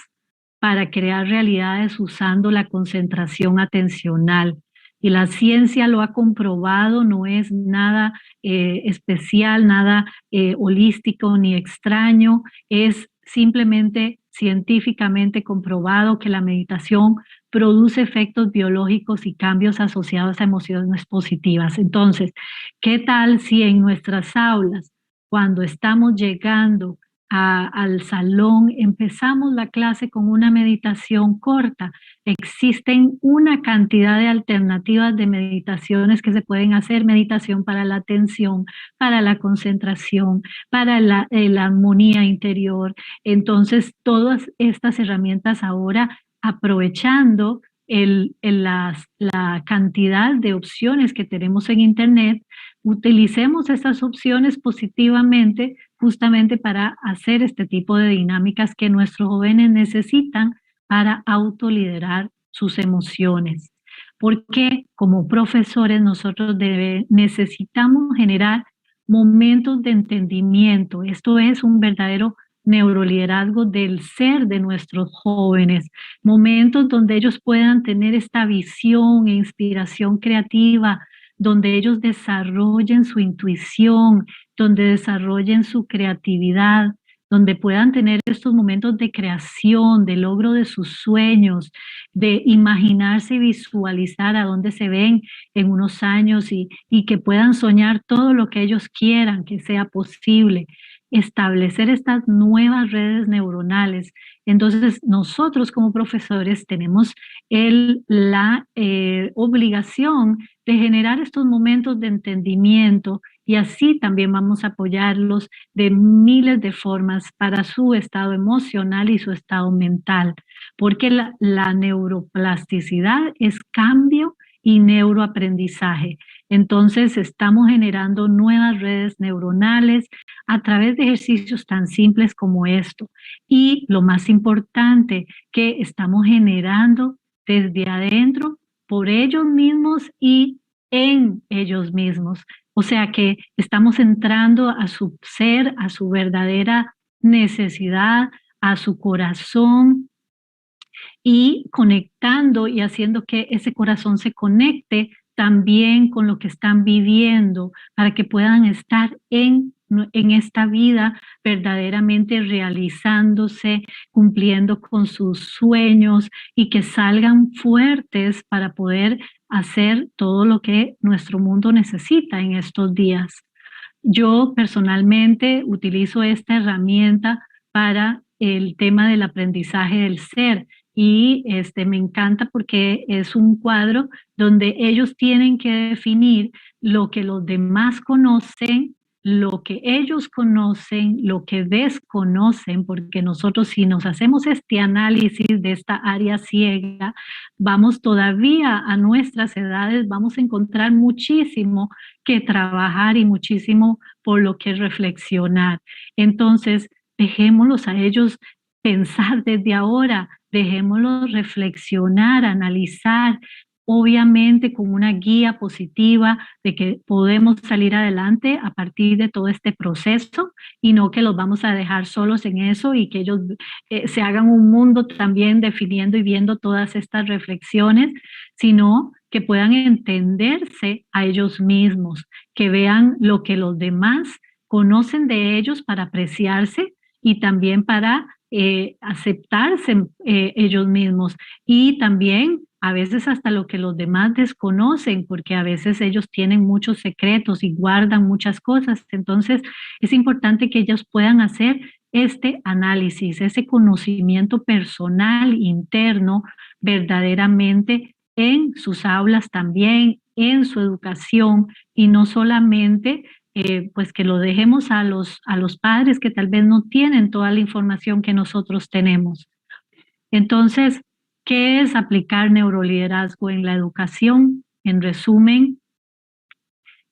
para crear realidades usando la concentración atencional. Y la ciencia lo ha comprobado, no es nada especial, nada holístico ni extraño, es simplemente científicamente comprobado que la meditación produce efectos biológicos y cambios asociados a emociones positivas. Entonces, ¿qué tal si en nuestras aulas, cuando estamos llegando al salón, empezamos la clase con una meditación corta? Existen una cantidad de alternativas de meditaciones que se pueden hacer: meditación para la atención, para la concentración, para la armonía interior. Entonces, todas estas herramientas ahora aprovechando la cantidad de opciones que tenemos en Internet, utilicemos esas opciones positivamente justamente para hacer este tipo de dinámicas que nuestros jóvenes necesitan para autoliderar sus emociones. Porque como profesores nosotros necesitamos generar momentos de entendimiento. Esto es un verdadero neuroliderazgo del ser de nuestros jóvenes, momentos donde ellos puedan tener esta visión e inspiración creativa, donde ellos desarrollen su intuición, donde desarrollen su creatividad, donde puedan tener estos momentos de creación, de logro de sus sueños, de imaginarse y visualizar a dónde se ven en unos años y que puedan soñar todo lo que ellos quieran, que sea posible, establecer estas nuevas redes neuronales. Entonces, nosotros como profesores tenemos la obligación de generar estos momentos de entendimiento y así también vamos a apoyarlos de miles de formas para su estado emocional y su estado mental, porque la neuroplasticidad es cambio y neuroaprendizaje. Entonces estamos generando nuevas redes neuronales a través de ejercicios tan simples como esto. Y lo más importante, que estamos generando desde adentro por ellos mismos y en ellos mismos. O sea que estamos entrando a su ser, a su verdadera necesidad, a su corazón y conectando y haciendo que ese corazón se conecte también con lo que están viviendo para que puedan estar en esta vida verdaderamente realizándose, cumpliendo con sus sueños y que salgan fuertes para poder hacer todo lo que nuestro mundo necesita en estos días. Yo personalmente utilizo esta herramienta para el tema del aprendizaje del ser y me encanta porque es un cuadro donde ellos tienen que definir lo que los demás conocen, lo que ellos conocen, lo que desconocen, porque nosotros si nos hacemos este análisis de esta área ciega, vamos todavía a nuestras edades, vamos a encontrar muchísimo que trabajar y muchísimo por lo que reflexionar. Entonces, dejémoslos a ellos pensar desde ahora, dejémoslos reflexionar, analizar, obviamente con una guía positiva de que podemos salir adelante a partir de todo este proceso y no que los vamos a dejar solos en eso y que ellos se hagan un mundo también definiendo y viendo todas estas reflexiones, sino que puedan entenderse a ellos mismos, que vean lo que los demás conocen de ellos para apreciarse y también para aceptarse ellos mismos y también a veces hasta lo que los demás desconocen, porque a veces ellos tienen muchos secretos y guardan muchas cosas. Entonces, es importante que ellos puedan hacer este análisis, ese conocimiento personal interno verdaderamente en sus aulas también, en su educación y no solamente pues que lo dejemos a los padres que tal vez no tienen toda la información que nosotros tenemos. Entonces, ¿qué es aplicar neuroliderazgo en la educación? En resumen,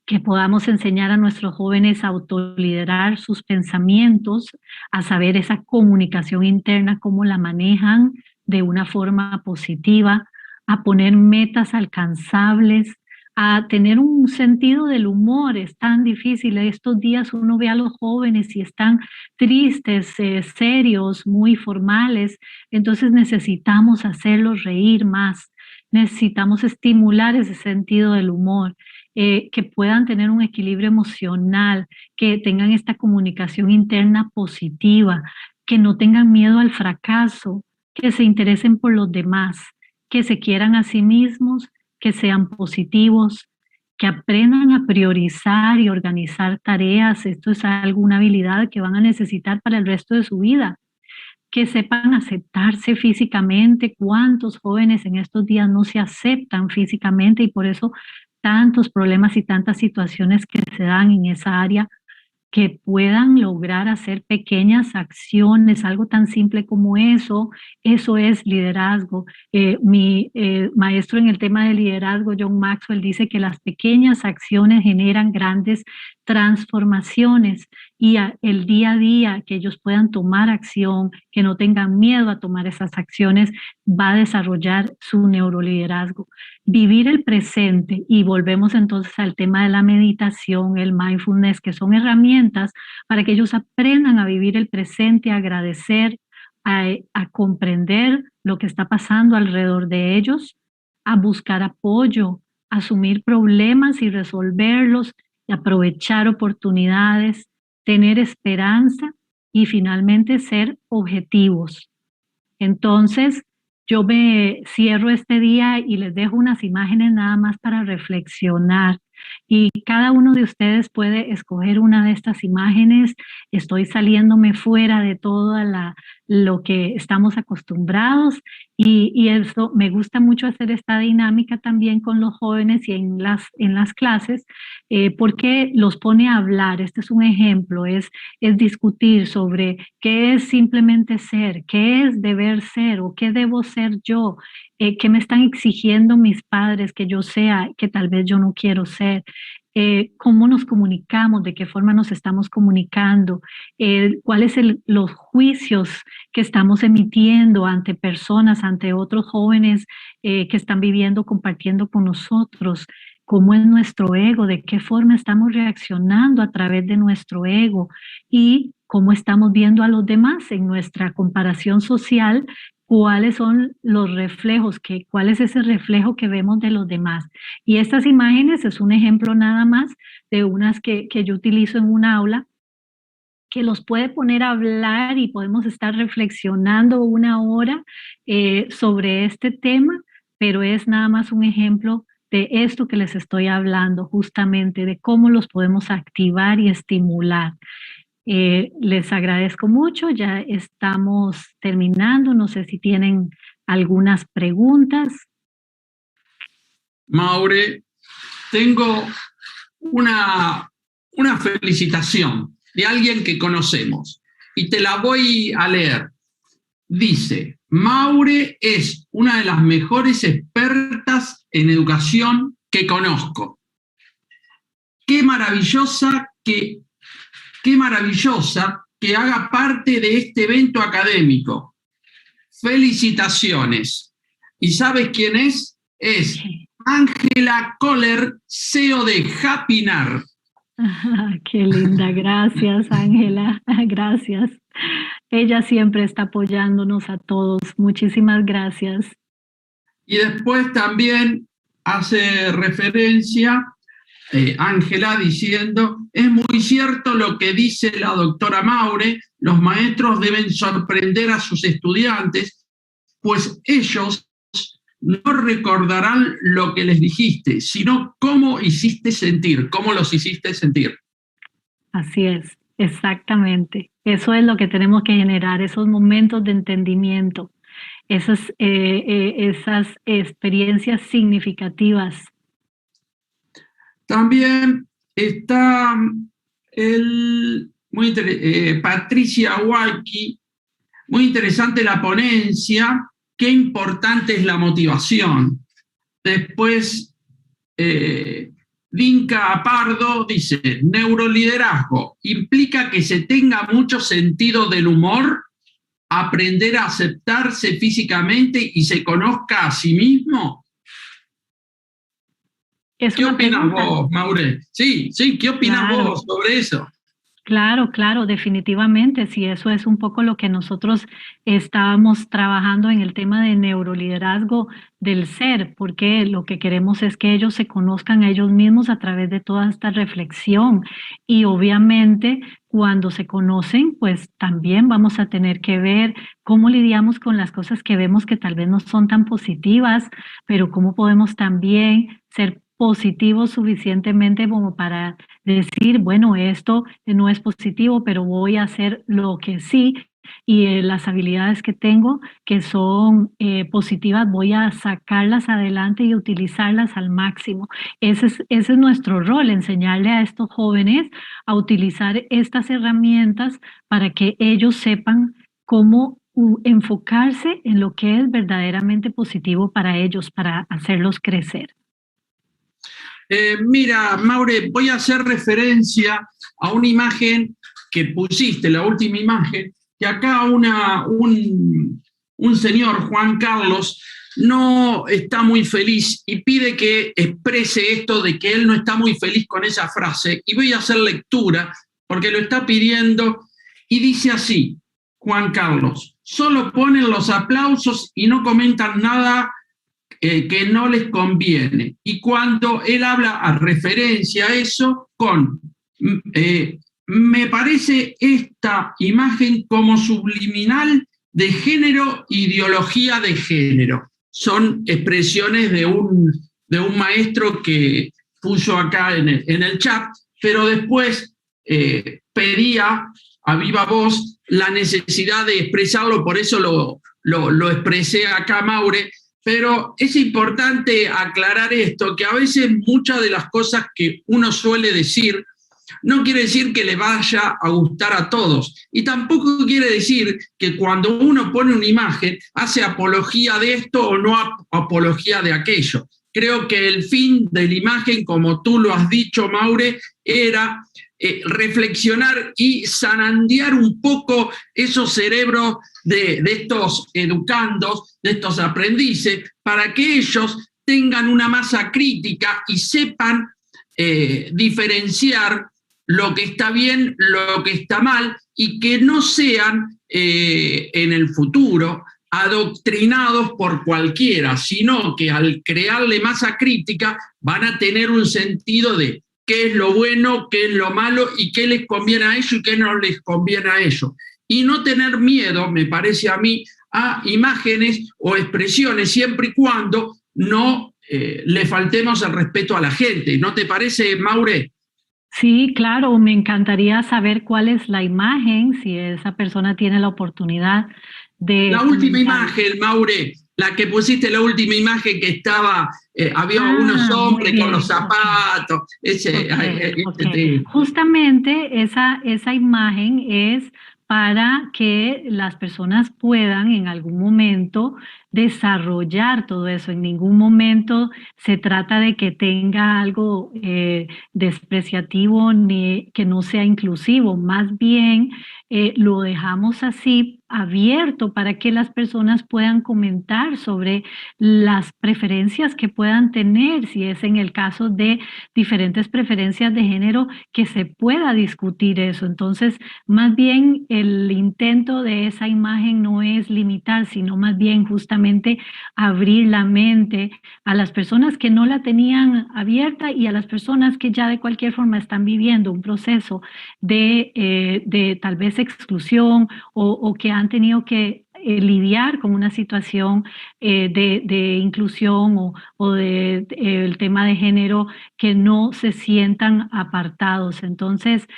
que podamos enseñar a nuestros jóvenes a autoliderar sus pensamientos, a saber esa comunicación interna, cómo la manejan de una forma positiva, a poner metas alcanzables, a tener un sentido del humor. Es tan difícil. Estos días uno ve a los jóvenes y están tristes, serios, muy formales. Entonces necesitamos hacerlos reír más. Necesitamos estimular ese sentido del humor. Que puedan tener un equilibrio emocional, que tengan esta comunicación interna positiva, que no tengan miedo al fracaso, que se interesen por los demás, que se quieran a sí mismos, que sean positivos, que aprendan a priorizar y organizar tareas. Esto es alguna habilidad que van a necesitar para el resto de su vida. Que sepan aceptarse físicamente. ¿Cuántos jóvenes en estos días no se aceptan físicamente y por eso tantos problemas y tantas situaciones que se dan en esa área? que puedan lograr hacer pequeñas acciones, algo tan simple como eso es liderazgo. Mi maestro en el tema de liderazgo, John Maxwell, dice que las pequeñas acciones generan grandes transformaciones y el día a día que ellos puedan tomar acción, que no tengan miedo a tomar esas acciones, va a desarrollar su neuroliderazgo. Vivir el presente, y volvemos entonces al tema de la meditación, el mindfulness, que son herramientas para que ellos aprendan a vivir el presente, a agradecer, a comprender lo que está pasando alrededor de ellos, a buscar apoyo, a asumir problemas y resolverlos, y aprovechar oportunidades, tener esperanza y finalmente ser objetivos. Entonces, yo me cierro este día y les dejo unas imágenes nada más para reflexionar. Y cada uno de ustedes puede escoger una de estas imágenes. Estoy saliéndome fuera de todo lo que estamos acostumbrados y eso me gusta mucho hacer esta dinámica también con los jóvenes y en las clases porque los pone a hablar. Este es un ejemplo, es discutir sobre qué es simplemente ser, qué es deber ser o qué debo ser yo, qué me están exigiendo mis padres que yo sea, que tal vez yo no quiero ser. Cómo nos comunicamos, de qué forma nos estamos comunicando, cuáles son los juicios que estamos emitiendo ante personas, ante otros jóvenes que están viviendo, compartiendo con nosotros, cómo es nuestro ego, de qué forma estamos reaccionando a través de nuestro ego y cómo estamos viendo a los demás en nuestra comparación social, cuáles son los reflejos, cuál es ese reflejo que vemos de los demás. Y estas imágenes es un ejemplo nada más de unas que yo utilizo en un aula que los puede poner a hablar y podemos estar reflexionando una hora sobre este tema, pero es nada más un ejemplo de esto que les estoy hablando, justamente de cómo los podemos activar y estimular. Les agradezco mucho, ya estamos terminando, no sé si tienen algunas preguntas. Maure, tengo una felicitación de alguien que conocemos y te la voy a leer. Dice, Maure es una de las mejores expertas en educación que conozco. Qué maravillosa que haga parte de este evento académico. Felicitaciones. ¿Y sabes quién es? Es Ángela Kohler, CEO de Hapinar. Qué linda, gracias Ángela, gracias. Ella siempre está apoyándonos a todos, muchísimas gracias. Y después también hace referencia Ángela diciendo, es muy cierto lo que dice la doctora Maure, los maestros deben sorprender a sus estudiantes, pues ellos no recordarán lo que les dijiste, sino cómo hiciste sentir, cómo los hiciste sentir. Así es, exactamente. Eso es lo que tenemos que generar, esos momentos de entendimiento, esas experiencias significativas. También está Patricia Waiki, muy interesante la ponencia, qué importante es la motivación. Después, Dinka Pardo dice, neuroliderazgo implica que se tenga mucho sentido del humor, aprender a aceptarse físicamente y se conozca a sí mismo. ¿Qué opinas vos, Maure? Sí, ¿qué opinas vos sobre eso? Claro, definitivamente, sí, eso es un poco lo que nosotros estábamos trabajando en el tema de neuroliderazgo del ser, porque lo que queremos es que ellos se conozcan a ellos mismos a través de toda esta reflexión y obviamente cuando se conocen, pues también vamos a tener que ver cómo lidiamos con las cosas que vemos que tal vez no son tan positivas, pero cómo podemos también ser positivos suficientemente como para decir, bueno, esto no es positivo, pero voy a hacer lo que sí y las habilidades que tengo, que son positivas, voy a sacarlas adelante y utilizarlas al máximo. Ese es nuestro rol, enseñarle a estos jóvenes a utilizar estas herramientas para que ellos sepan cómo enfocarse en lo que es verdaderamente positivo para ellos, para hacerlos crecer. Mira, Maure, voy a hacer referencia a una imagen que pusiste, la última imagen, que acá un señor, Juan Carlos, no está muy feliz y pide que exprese esto de que él no está muy feliz con esa frase. Y voy a hacer lectura porque lo está pidiendo y dice así, Juan Carlos, solo ponen los aplausos y no comentan nada que no les conviene. Y cuando él habla a referencia a eso con, me parece esta imagen como subliminal de género, ideología de género. Son expresiones de un maestro que puso acá en el chat, pero después pedía a viva voz la necesidad de expresarlo, por eso lo expresé acá, Maure. Pero es importante aclarar esto, que a veces muchas de las cosas que uno suele decir no quiere decir que le vaya a gustar a todos. Y tampoco quiere decir que cuando uno pone una imagen hace apología de esto o no apología de aquello. Creo que el fin de la imagen, como tú lo has dicho, Maure, era reflexionar y zarandear un poco esos cerebros de estos educandos, de estos aprendices, para que ellos tengan una masa crítica y sepan diferenciar lo que está bien, lo que está mal, y que no sean en el futuro adoctrinados por cualquiera, sino que al crearle masa crítica van a tener un sentido de qué es lo bueno, qué es lo malo y qué les conviene a ellos y qué no les conviene a ellos. Y no tener miedo, me parece a mí, a imágenes o expresiones siempre y cuando no le faltemos el respeto a la gente. ¿No te parece, Maure? Sí, claro, me encantaría saber cuál es la imagen, si esa persona tiene la oportunidad de... La última imagen, Maure, la que pusiste, la última imagen que estaba, había unos hombres con los zapatos. Okay. Justamente esa imagen es para que las personas puedan en algún momento desarrollar todo eso. En ningún momento se trata de que tenga algo despreciativo ni que no sea inclusivo. Más bien lo dejamos así abierto para que las personas puedan comentar sobre las preferencias que puedan tener, si es en el caso de diferentes preferencias de género, que se pueda discutir eso. Entonces, más bien el intento de esa imagen no es limitar, sino más bien justamente abrir la mente a las personas que no la tenían abierta y a las personas que ya de cualquier forma están viviendo un proceso de tal vez exclusión o que han tenido que lidiar con una situación de inclusión o de el tema de género, que no se sientan apartados. Entonces,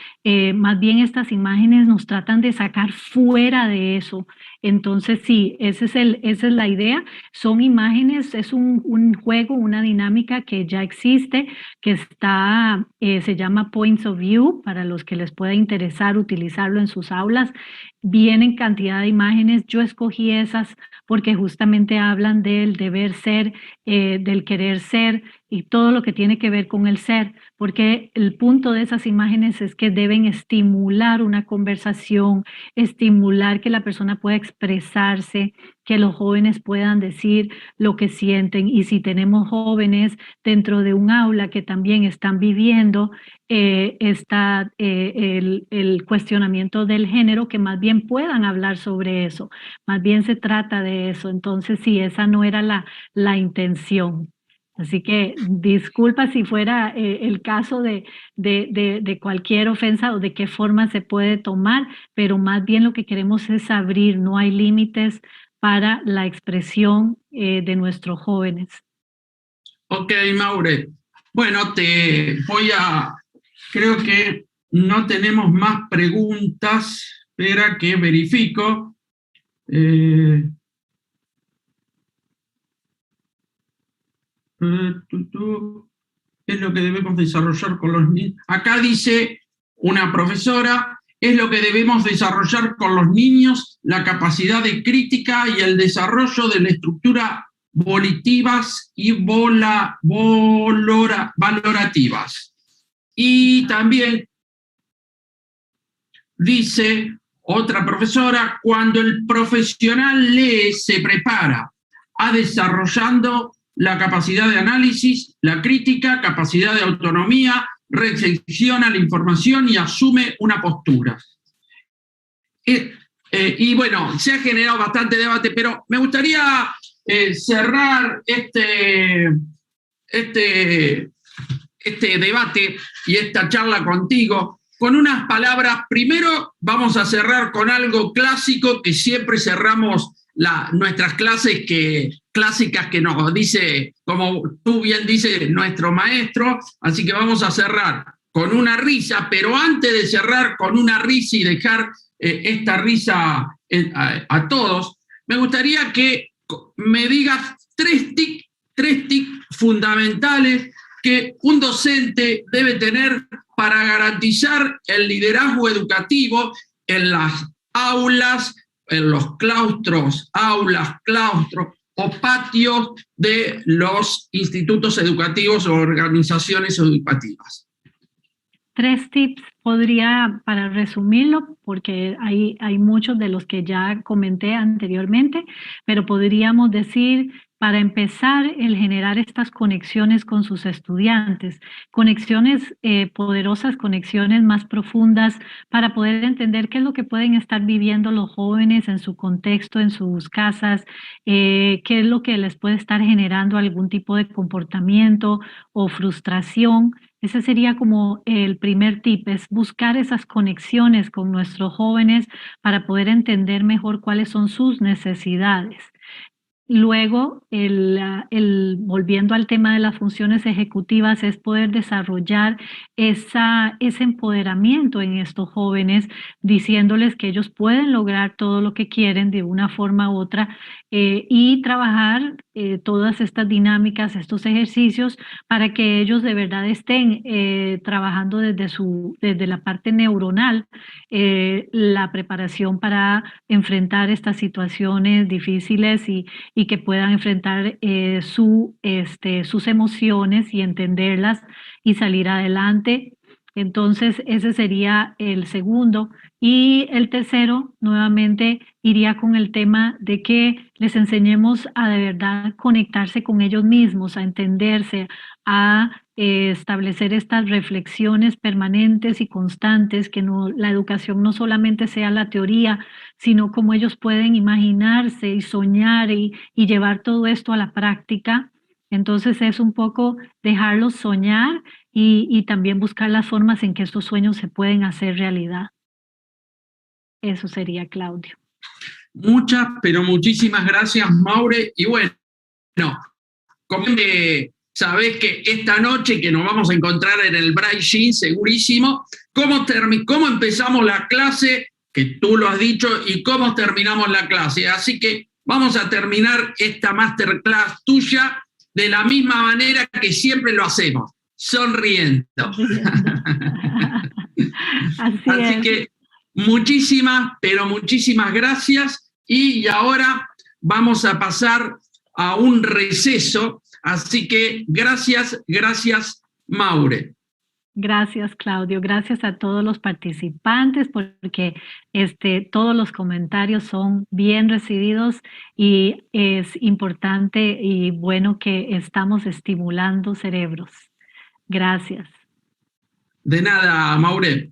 más bien estas imágenes nos tratan de sacar fuera de eso. Entonces, sí, esa es la idea. Son imágenes, es un juego, una dinámica que ya existe, que está, se llama Points of View, para los que les pueda interesar utilizarlo en sus aulas. Vienen cantidad de imágenes, yo escogí esas porque justamente hablan del deber ser, del querer ser y todo lo que tiene que ver con el ser, porque el punto de esas imágenes es que deben estimular una conversación, estimular que la persona pueda expresarse, que los jóvenes puedan decir lo que sienten. Y si tenemos jóvenes dentro de un aula que también están viviendo el cuestionamiento del género, que más bien puedan hablar sobre eso, más bien se trata de eso. Entonces, sí, esa no era la intención. Así que disculpa si fuera el caso de cualquier ofensa o de qué forma se puede tomar, pero más bien lo que queremos es abrir, no hay límites para la expresión de nuestros jóvenes. Ok, Maure. Bueno, creo que no tenemos más preguntas. Espera que verifico. Es lo que debemos desarrollar con los niños. Acá dice una profesora, es lo que debemos desarrollar con los niños, la capacidad de crítica y el desarrollo de la estructura volitivas y valorativas. Y también dice otra profesora, cuando el profesional lee, se prepara a desarrollando la capacidad de análisis, la crítica, capacidad de autonomía, recepciona la información y asume una postura. Y bueno, se ha generado bastante debate, pero me gustaría cerrar este debate y esta charla contigo con unas palabras. Primero vamos a cerrar con algo clásico que siempre cerramos nuestras clases clásicas que nos dice, como tú bien dices, nuestro maestro, así que vamos a cerrar con una risa, pero antes de cerrar con una risa y dejar esta risa a todos, me gustaría que me digas tres tips fundamentales que un docente debe tener para garantizar el liderazgo educativo en las aulas, en los claustros, aulas, claustros o patios de los institutos educativos o organizaciones educativas. 3 tips podría, para resumirlo, porque hay muchos de los que ya comenté anteriormente, pero podríamos decir, para empezar, el generar estas conexiones con sus estudiantes, conexiones poderosas, conexiones más profundas, para poder entender qué es lo que pueden estar viviendo los jóvenes en su contexto, en sus casas, qué es lo que les puede estar generando algún tipo de comportamiento o frustración. Ese sería como el primer tip, es buscar esas conexiones con nuestros jóvenes para poder entender mejor cuáles son sus necesidades. Luego, volviendo al tema de las funciones ejecutivas, es poder desarrollar ese empoderamiento en estos jóvenes, diciéndoles que ellos pueden lograr todo lo que quieren de una forma u otra y trabajar todas estas dinámicas, estos ejercicios, para que ellos de verdad estén trabajando desde la parte neuronal, la preparación para enfrentar estas situaciones difíciles y que puedan enfrentar sus emociones y entenderlas y salir adelante. Entonces, ese sería el segundo. Y el tercero, nuevamente, iría con el tema de que les enseñemos a de verdad conectarse con ellos mismos, a entenderse, a establecer estas reflexiones permanentes y constantes, que la educación no solamente sea la teoría, sino cómo ellos pueden imaginarse y soñar y llevar todo esto a la práctica. Entonces es un poco dejarlos soñar y también buscar las formas en que estos sueños se pueden hacer realidad. Eso sería, Claudio. Muchas, pero muchísimas gracias, Maure. Y bueno, como sabés que esta noche que nos vamos a encontrar en el Bright Jean, segurísimo, cómo empezamos la clase, que tú lo has dicho, y cómo terminamos la clase. Así que vamos a terminar esta masterclass tuya de la misma manera que siempre lo hacemos, sonriendo. Así que muchísimas, pero muchísimas gracias. Y ahora vamos a pasar a un receso. Así que gracias, Maure. Gracias, Claudio. Gracias a todos los participantes porque todos los comentarios son bien recibidos y es importante y bueno que estamos estimulando cerebros. Gracias. De nada, Maure.